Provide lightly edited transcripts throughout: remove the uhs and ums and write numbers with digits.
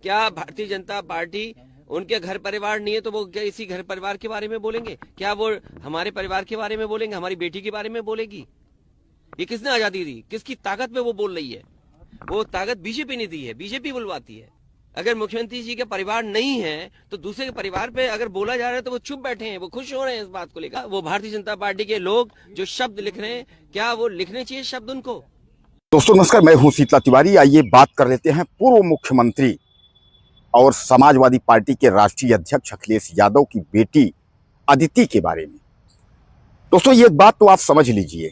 क्या भारतीय जनता पार्टी उनके घर परिवार नहीं है तो वो क्या इसी घर परिवार के बारे में बोलेंगे? क्या वो हमारे परिवार के बारे में बोलेंगे, हमारी बेटी के बारे में बोलेगी? ये किसने आजादी दी? किसकी ताकत पे वो बोल रही है? वो ताकत बीजेपी ने दी है, बीजेपी बुलवाती है। अगर मुख्यमंत्री जी के परिवार नहीं है तो दूसरे के परिवार पे अगर बोला जा रहा है तो वो चुप बैठे हैं, वो खुश हो रहे हैं इस बात को लेकर। वो भारतीय जनता पार्टी के लोग जो शब्द लिख रहे हैं, क्या वो लिखने चाहिए शब्द उनको? दोस्तों नमस्कार, मैं हूं शीतला तिवारी। आइए बात कर लेते हैं पूर्व मुख्यमंत्री और समाजवादी पार्टी के राष्ट्रीय अध्यक्ष अखिलेश यादव की बेटी अदिति के बारे में। दोस्तों ये एक बात तो आप समझ लीजिए,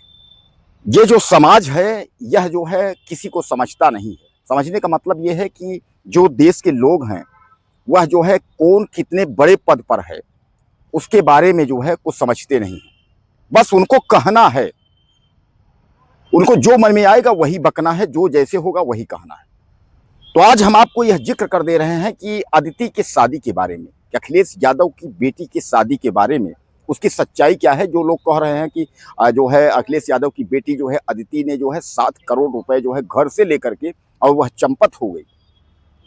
ये जो समाज है यह जो है किसी को समझता नहीं है। समझने का मतलब ये है कि जो देश के लोग हैं वह जो है कौन कितने बड़े पद पर है उसके बारे में जो है कुछ समझते नहीं है। बस उनको कहना है, उनको जो मन में आएगा वही बकना है, जो जैसे होगा वही कहना है। तो आज हम आपको यह जिक्र कर दे रहे हैं कि अदिति की शादी के बारे में, अखिलेश यादव की बेटी की शादी के बारे में उसकी सच्चाई क्या है। जो लोग कह रहे हैं कि जो है अखिलेश यादव की बेटी जो है अदिति ने जो है 7 करोड़ रुपए जो है घर से लेकर के और वह चंपत हो गई।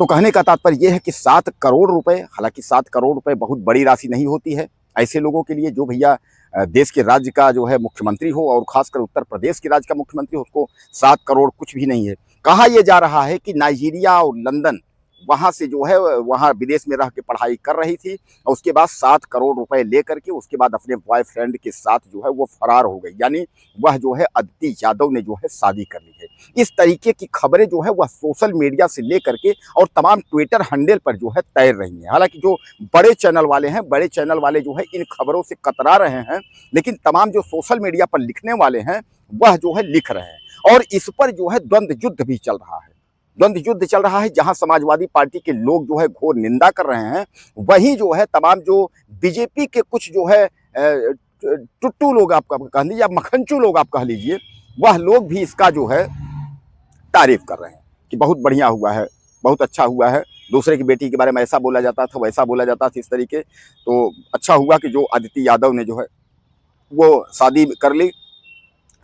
तो कहने का तात्पर्य यह है कि 7 करोड़ रुपए, हालांकि 7 करोड़ रुपए बहुत बड़ी राशि नहीं होती है ऐसे लोगों के लिए जो भैया देश के राज्य का जो है मुख्यमंत्री हो और खासकर उत्तर प्रदेश के राज्य का मुख्यमंत्री हो, उसको 7 करोड़ कुछ भी नहीं है। कहा यह जा रहा है कि नाइजीरिया और लंदन वहां से जो है वहां विदेश में रह के पढ़ाई कर रही थी और उसके बाद 7 करोड़ रुपए लेकर के उसके बाद अपने बॉयफ्रेंड के साथ जो है वो फरार हो गई। यानी वह जो है अदिति यादव ने जो है शादी कर ली है। इस तरीके की खबरें जो है वह सोशल मीडिया से लेकर के और तमाम ट्विटर हैंडल पर जो है तैर रही हैं। हालांकि जो बड़े चैनल वाले हैं, बड़े चैनल वाले जो है इन खबरों से कतरा रहे हैं, लेकिन तमाम जो सोशल मीडिया पर लिखने वाले हैं वह जो है लिख रहे हैं और इस पर जो है द्वंद्व युद्ध भी चल रहा है। द्वंद्व युद्ध चल रहा है जहां समाजवादी पार्टी के लोग जो है घोर निंदा कर रहे हैं, वहीं जो है तमाम जो बीजेपी के कुछ जो है टुट्टू लोग आप कह लीजिए या मखनचू लोग आप कह लीजिए, वह लोग भी इसका जो है तारीफ कर रहे हैं कि बहुत बढ़िया हुआ है, बहुत अच्छा हुआ है। दूसरे की बेटी के बारे में ऐसा बोला जाता था, वैसा बोला जाता था, इस तरीके। तो अच्छा हुआ कि जो अदिति यादव ने जो है वो शादी कर ली,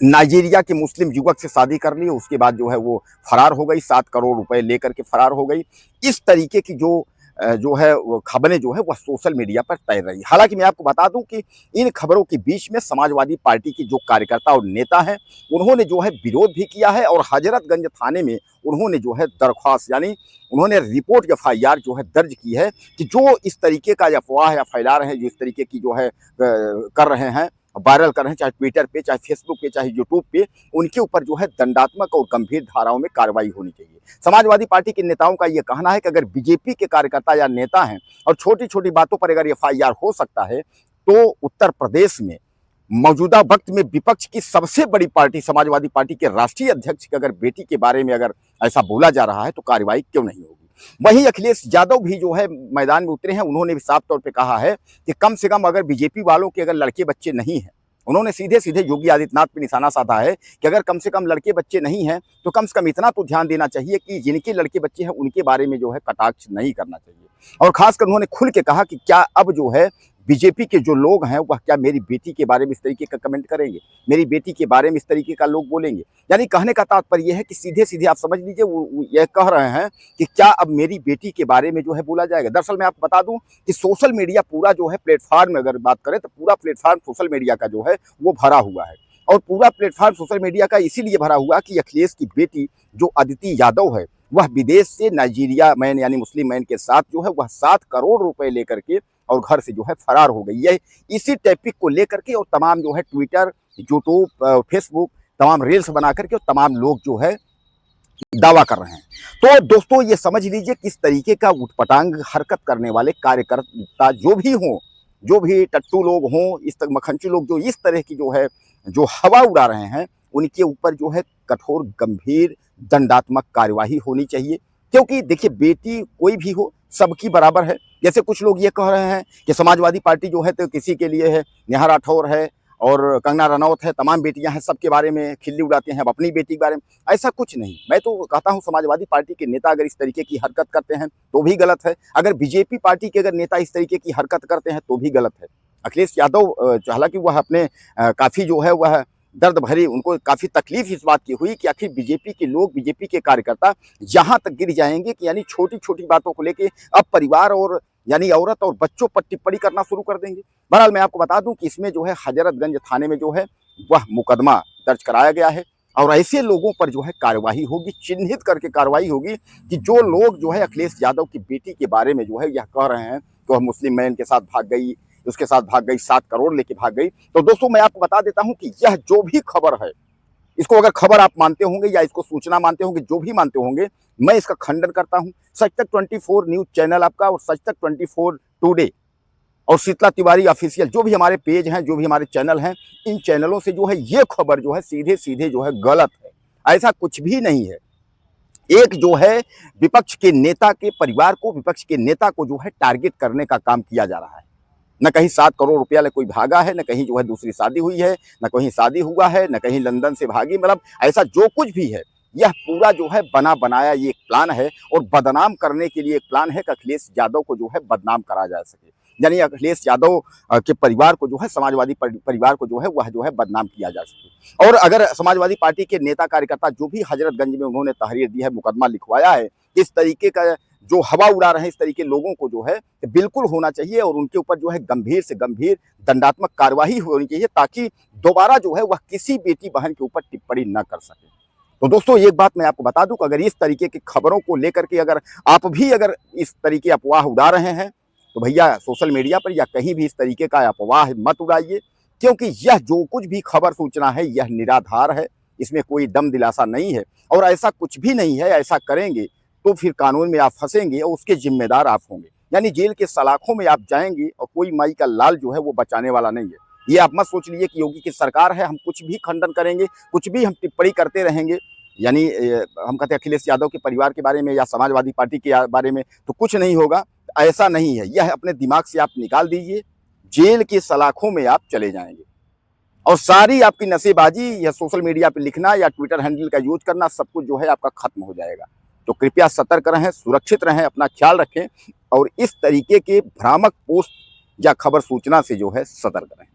नाइजीरिया के मुस्लिम युवक से शादी कर ली, उसके बाद जो है वो फरार हो गई, 7 करोड़ रुपए लेकर के फरार हो गई। इस तरीके की जो है वो खबरें जो है वह सोशल मीडिया पर तैर रही। हालांकि मैं आपको बता दूं कि इन खबरों के बीच में समाजवादी पार्टी के जो कार्यकर्ता और नेता हैं उन्होंने जो है विरोध भी किया है और हजरतगंज थाने में उन्होंने जो है दरख्वास्त यानी उन्होंने रिपोर्ट FIR जो है दर्ज की है कि जो इस तरीके का अफवाह या फैला रहे हैं, जो इस तरीके की जो है कर रहे हैं, वायरल कर रहे हैं, चाहे ट्विटर पे, चाहे फेसबुक पे, चाहे यूट्यूब पे, उनके ऊपर जो है दंडात्मक और गंभीर धाराओं में कार्रवाई होनी चाहिए। समाजवादी पार्टी के नेताओं का यह कहना है कि अगर बीजेपी के कार्यकर्ता या नेता हैं और छोटी छोटी बातों पर अगर FIR हो सकता है तो उत्तर प्रदेश में मौजूदा वक्त में विपक्ष की सबसे बड़ी पार्टी समाजवादी पार्टी के राष्ट्रीय अध्यक्ष की अगर बेटी के बारे में अगर ऐसा बोला जा रहा है तो कार्रवाई क्यों नहीं होगी। वहीं अखिलेश यादव भी जो है मैदान में उतरे हैं। उन्होंने भी साफ तौर पे कहा है कि कम से कम अगर बीजेपी वालों के अगर लड़के बच्चे नहीं हैं, उन्होंने सीधे सीधे योगी आदित्यनाथ पे निशाना साधा है कि अगर कम से कम लड़के बच्चे नहीं हैं तो कम से कम इतना तो ध्यान देना चाहिए कि जिनके लड़के बच्चे हैं उनके बारे में जो है कटाक्ष नहीं करना चाहिए। और खासकर उन्होंने खुल के कहा कि क्या अब जो है बीजेपी के जो लोग हैं वह क्या मेरी बेटी के बारे में इस तरीके का कमेंट करेंगे, मेरी बेटी के बारे में इस तरीके का लोग बोलेंगे। यानी कहने का तात्पर्य यह है कि सीधे सीधे आप समझ लीजिए वो यह कह रहे हैं कि क्या अब मेरी बेटी के बारे में जो है बोला जाएगा। दरअसल मैं आपको बता दूं कि सोशल मीडिया पूरा जो है प्लेटफॉर्म, अगर बात करें तो पूरा प्लेटफॉर्म सोशल मीडिया का जो है वो भरा हुआ है और पूरा प्लेटफॉर्म सोशल मीडिया का इसीलिए भरा हुआ कि अखिलेश की बेटी जो अदिति यादव है वह विदेश से नाइजीरिया मैन यानी मुस्लिम मैन के साथ जो है वह 7 करोड़ रुपए लेकर के और घर से जो है फरार हो गई। यह इसी टॉपिक को लेकर के और तमाम जो है ट्विटर, यूट्यूब, फेसबुक, तमाम रील्स बना करके और तमाम लोग जो है दावा कर रहे हैं। तो दोस्तों ये समझ लीजिए किस तरीके का उटपटांग हरकत करने वाले कार्यकर्ता जो भी हों, जो भी टट्टू लोग हों, इस तक मखनची लोग जो इस तरह की जो है जो हवा उड़ा रहे हैं, उनके ऊपर जो है कठोर गंभीर दंडात्मक कार्यवाही होनी चाहिए। क्योंकि देखिए बेटी कोई भी हो सबकी बराबर है। जैसे कुछ लोग ये कह रहे हैं कि समाजवादी पार्टी जो है तो किसी के लिए है, नेहा राठौर है और कंगना रनौत है, तमाम बेटियां हैं, सबके बारे में खिल्ली उड़ाते हैं, अब अपनी बेटी के बारे में। ऐसा कुछ नहीं। मैं तो कहता हूं समाजवादी पार्टी के नेता अगर इस तरीके की हरकत करते हैं तो भी गलत है, अगर बीजेपी पार्टी के अगर नेता इस तरीके की हरकत करते हैं तो भी गलत है। अखिलेश यादव हालांकि वह अपने काफ़ी जो है वह दर्द भरी, उनको काफी तकलीफ इस बात की हुई कि आखिर बीजेपी के लोग, बीजेपी के कार्यकर्ता यहाँ तक गिर जाएंगे कि यानी छोटी छोटी बातों को लेके अब परिवार और यानी औरत और बच्चों पर टिप्पणी करना शुरू कर देंगे। बहरहाल मैं आपको बता दूं कि इसमें जो है हजरतगंज थाने में जो है वह मुकदमा दर्ज कराया गया है और ऐसे लोगों पर जो है कार्रवाई होगी, चिन्हित करके कार्रवाई होगी कि जो लोग जो है अखिलेश यादव की बेटी के बारे में जो है यह कह रहे हैं कि वह मुस्लिम मैन के साथ भाग गई, उसके साथ भाग गई, 7 करोड़ लेके भाग गई। तो दोस्तों मैं आपको बता देता हूं कि यह जो भी खबर है, इसको अगर खबर आप मानते होंगे या इसको सूचना मानते होंगे, जो भी मानते होंगे, मैं इसका खंडन करता हूं। सच तक 24 न्यूज चैनल आपका और सच तक 24 टुडे और शीतला तिवारी ऑफिशियल जो भी हमारे पेज हैं, जो भी हमारे चैनल हैं, इन चैनलों से जो है ये खबर जो है सीधे सीधे जो है गलत है। ऐसा कुछ भी नहीं है। एक जो है विपक्ष के नेता के परिवार को, विपक्ष के नेता को जो है टारगेट करने का काम किया जा रहा है। न कहीं 7 करोड़ रुपया ले कोई भागा है, न कहीं जो है दूसरी शादी हुई है, न कहीं शादी हुआ है, न कहीं लंदन से भागी, मतलब ऐसा जो कुछ भी है यह पूरा जो है बना बनाया ये एक प्लान है और बदनाम करने के लिए एक प्लान है कि अखिलेश यादव को जो है बदनाम करा जा सके। यानी अखिलेश यादव के परिवार को जो है, समाजवादी परिवार को जो है वह जो है बदनाम किया जा सके। और अगर समाजवादी पार्टी के नेता कार्यकर्ता जो भी हजरतगंज में उन्होंने तहरीर दी है, मुकदमा लिखवाया है, इस तरीके का जो हवा उड़ा रहे हैं इस तरीके लोगों को जो है बिल्कुल होना चाहिए और उनके ऊपर जो है गंभीर से गंभीर दंडात्मक कार्यवाही होनी चाहिए ताकि दोबारा जो है वह किसी बेटी बहन के ऊपर टिप्पणी न कर सके। तो दोस्तों एक बात मैं आपको बता दूं कि अगर इस तरीके की खबरों को लेकर के अगर आप भी अगर इस तरीके अफवाह उड़ा रहे हैं तो भैया सोशल मीडिया पर या कहीं भी इस तरीके का अफवाह मत उड़ाइए, क्योंकि यह जो कुछ भी खबर सूचना है यह निराधार है, इसमें कोई दम दिलासा नहीं है और ऐसा कुछ भी नहीं है। ऐसा करेंगे तो फिर कानून में आप फंसेंगे और उसके जिम्मेदार आप होंगे, यानी जेल के सलाखों में आप जाएंगे और कोई माई का लाल जो है वो बचाने वाला नहीं है। ये आप मत सोच लीजिए कि योगी की सरकार है, हम कुछ भी खंडन करेंगे, कुछ भी हम टिप्पणी करते रहेंगे, यानी हम कहते हैं अखिलेश यादव के परिवार के बारे में या समाजवादी पार्टी के बारे में तो कुछ नहीं होगा। ऐसा नहीं है, यह अपने दिमाग से आप निकाल दीजिए, जेल की सलाखों में आप चले जाएंगे और सारी आपकी नशेबाजी या सोशल मीडिया पे लिखना या ट्विटर हैंडल का यूज करना सब कुछ जो है आपका खत्म हो जाएगा। तो कृपया सतर्क रहें, सुरक्षित रहें, अपना ख्याल रखें और इस तरीके के भ्रामक पोस्ट या खबर सूचना से जो है सतर्क रहें।